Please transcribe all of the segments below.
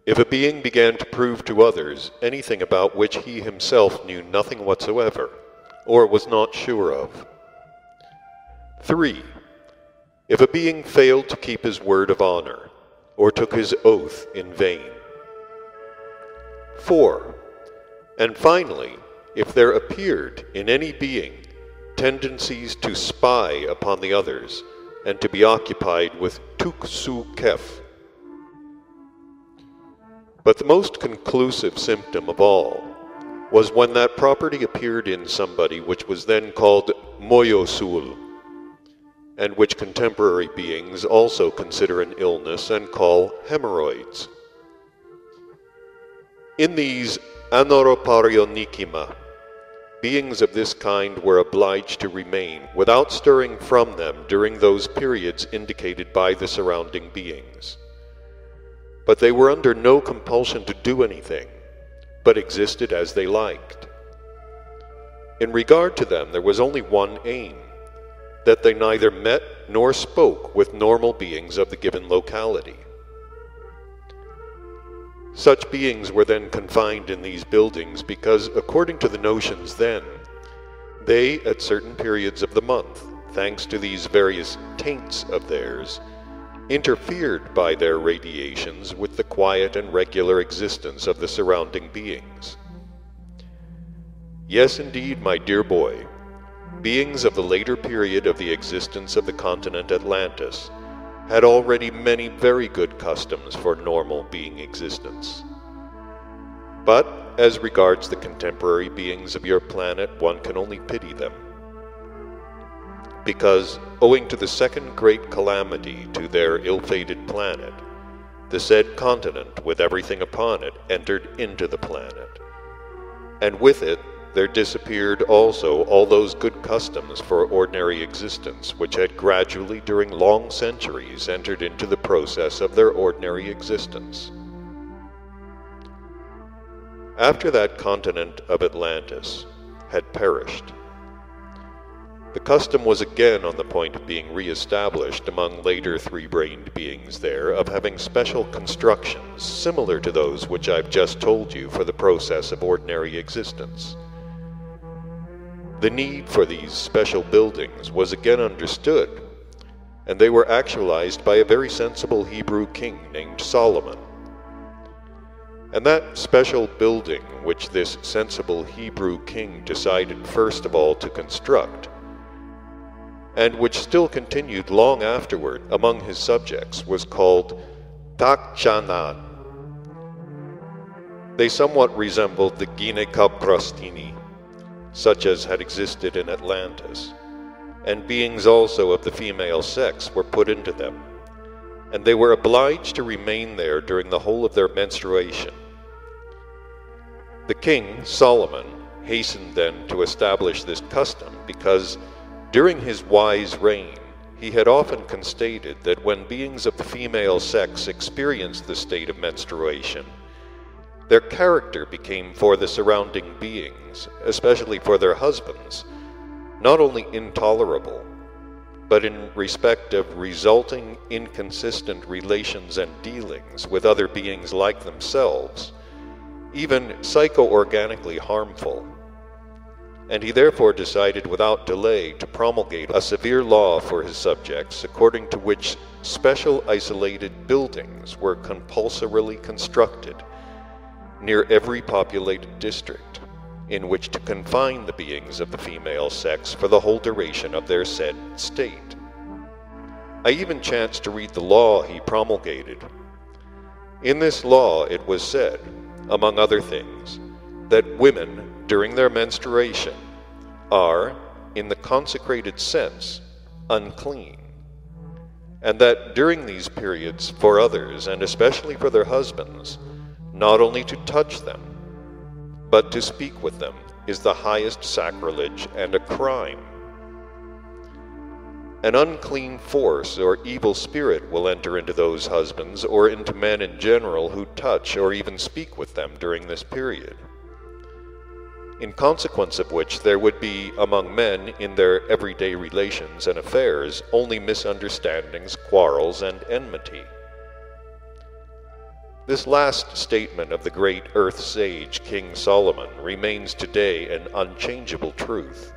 If a being began to prove to others anything about which he himself knew nothing whatsoever, or was not sure of. 3. If a being failed to keep his word of honor, or took his oath in vain. 4. And finally, if there appeared in any being tendencies to spy upon the others, and to be occupied with tuksu kef. But the most conclusive symptom of all was when that property appeared in somebody which was then called moyosul, and which contemporary beings also consider an illness and call hemorrhoids. In these anoroparionikima, beings of this kind were obliged to remain without stirring from them during those periods indicated by the surrounding beings. But they were under no compulsion to do anything, but existed as they liked. In regard to them, there was only one aim, that they neither met nor spoke with normal beings of the given locality. Such beings were then confined in these buildings because, according to the notions then, they, at certain periods of the month, thanks to these various taints of theirs, interfered by their radiations with the quiet and regular existence of the surrounding beings. Yes, indeed, my dear boy, beings of the later period of the existence of the continent Atlantis had already many very good customs for normal being existence. But, as regards the contemporary beings of your planet, one can only pity them. Because, owing to the second great calamity to their ill-fated planet, the said continent, with everything upon it, entered into the planet. And with it, there disappeared also all those good customs for ordinary existence, which had gradually, during long centuries, entered into the process of their ordinary existence. After that continent of Atlantis had perished, the custom was again on the point of being re-established among later three-brained beings there of having special constructions similar to those which I've just told you for the process of ordinary existence. The need for these special buildings was again understood, and they were actualized by a very sensible Hebrew king named Solomon. And that special building which this sensible Hebrew king decided first of all to construct, and which still continued long afterward among his subjects, was called Takchanan. They somewhat resembled the Ginekaprostini, such as had existed in Atlantis, and beings also of the female sex were put into them, and they were obliged to remain there during the whole of their menstruation. The king, Solomon, hastened then to establish this custom because, during his wise reign, he had often constated that when beings of the female sex experienced the state of menstruation, their character became for the surrounding beings, especially for their husbands, not only intolerable, but in respect of resulting inconsistent relations and dealings with other beings like themselves, even psycho-organically harmful. And he therefore decided without delay to promulgate a severe law for his subjects, according to which special isolated buildings were compulsorily constructed near every populated district, in which to confine the beings of the female sex for the whole duration of their said state. I even chanced to read the law he promulgated. In this law it was said, among other things, that women during their menstruation are, in the consecrated sense, unclean, and that during these periods for others, and especially for their husbands, not only to touch them, but to speak with them is the highest sacrilege and a crime. An unclean force or evil spirit will enter into those husbands or into men in general who touch or even speak with them during this period. In consequence of which there would be among men in their everyday relations and affairs only misunderstandings, quarrels, and enmity. This last statement of the great earth sage King Solomon remains today an unchangeable truth.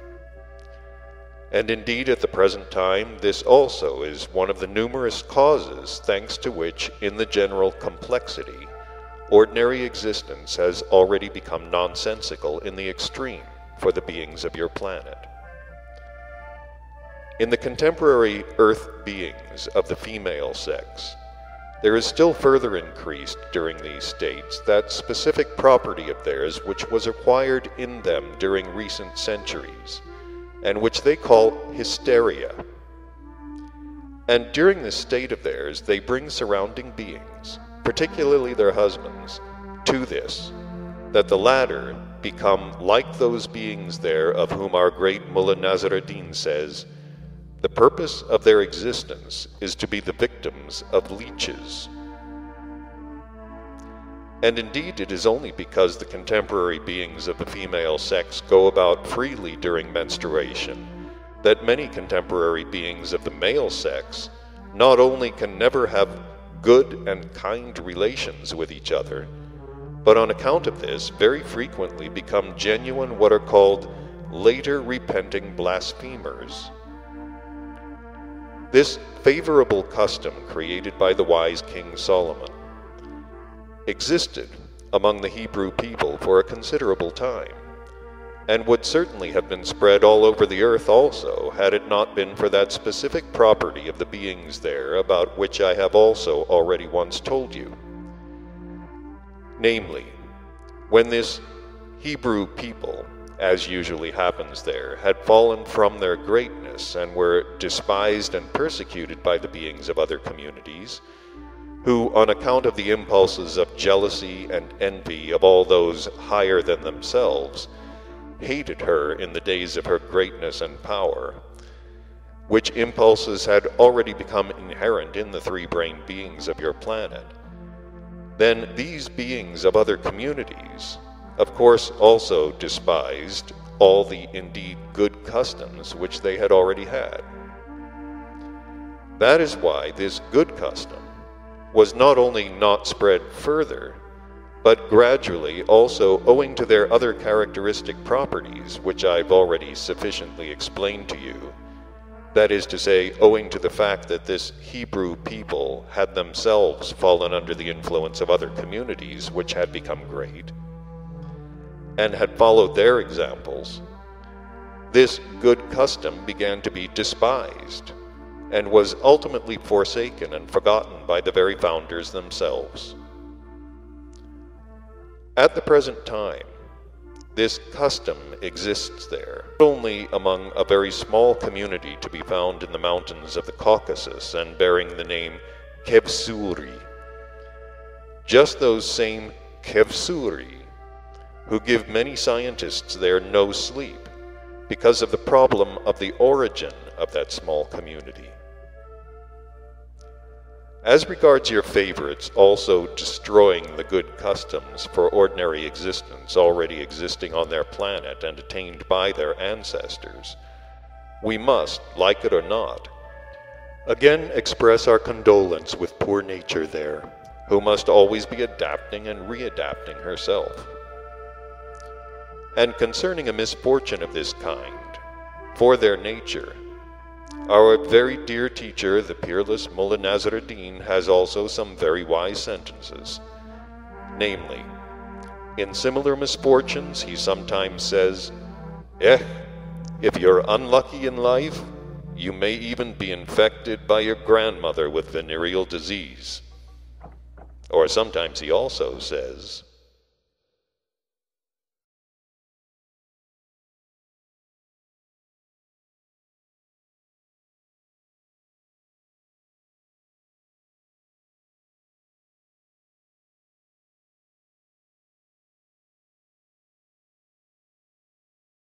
And indeed, at the present time, this also is one of the numerous causes thanks to which, in the general complexity, ordinary existence has already become nonsensical in the extreme for the beings of your planet. In the contemporary earth beings of the female sex, there is still further increased during these states that specific property of theirs which was acquired in them during recent centuries, and which they call hysteria. And during this state of theirs, they bring surrounding beings, particularly their husbands, to this, that the latter become like those beings there of whom our great Mullah Nasr ad-Din says, the purpose of their existence is to be the victims of leeches. And indeed, it is only because the contemporary beings of the female sex go about freely during menstruation that many contemporary beings of the male sex not only can never have good and kind relations with each other, but on account of this very frequently become genuine what are called later repenting blasphemers. This favorable custom created by the wise King Solomon existed among the Hebrew people for a considerable time, and would certainly have been spread all over the earth also had it not been for that specific property of the beings there about which I have also already once told you. Namely, when this Hebrew people, as usually happens there, had fallen from their greatness and were despised and persecuted by the beings of other communities, who, on account of the impulses of jealousy and envy of all those higher than themselves, hated her in the days of her greatness and power, which impulses had already become inherent in the three-brained beings of your planet, then these beings of other communities, of course, also despised all the indeed good customs which they had already had. That is why this good custom was not only not spread further, but gradually also owing to their other characteristic properties, which I've already sufficiently explained to you, that is to say, owing to the fact that this Hebrew people had themselves fallen under the influence of other communities which had become great, and had followed their examples, this good custom began to be despised, and was ultimately forsaken and forgotten by the very founders themselves. At the present time, this custom exists there, only among a very small community to be found in the mountains of the Caucasus and bearing the name Kevsuri. Just those same Kevsuri who give many scientists there no sleep because of the problem of the origin of that small community. As regards your favorites also destroying the good customs for ordinary existence already existing on their planet and attained by their ancestors, we must, like it or not, again express our condolence with poor nature there, who must always be adapting and readapting herself. And concerning a misfortune of this kind, for their nature, our very dear teacher, the peerless Mullah Nasr ad-Din, has also some very wise sentences. Namely, in similar misfortunes, he sometimes says, if you're unlucky in life, you may even be infected by your grandmother with venereal disease. Or sometimes he also says,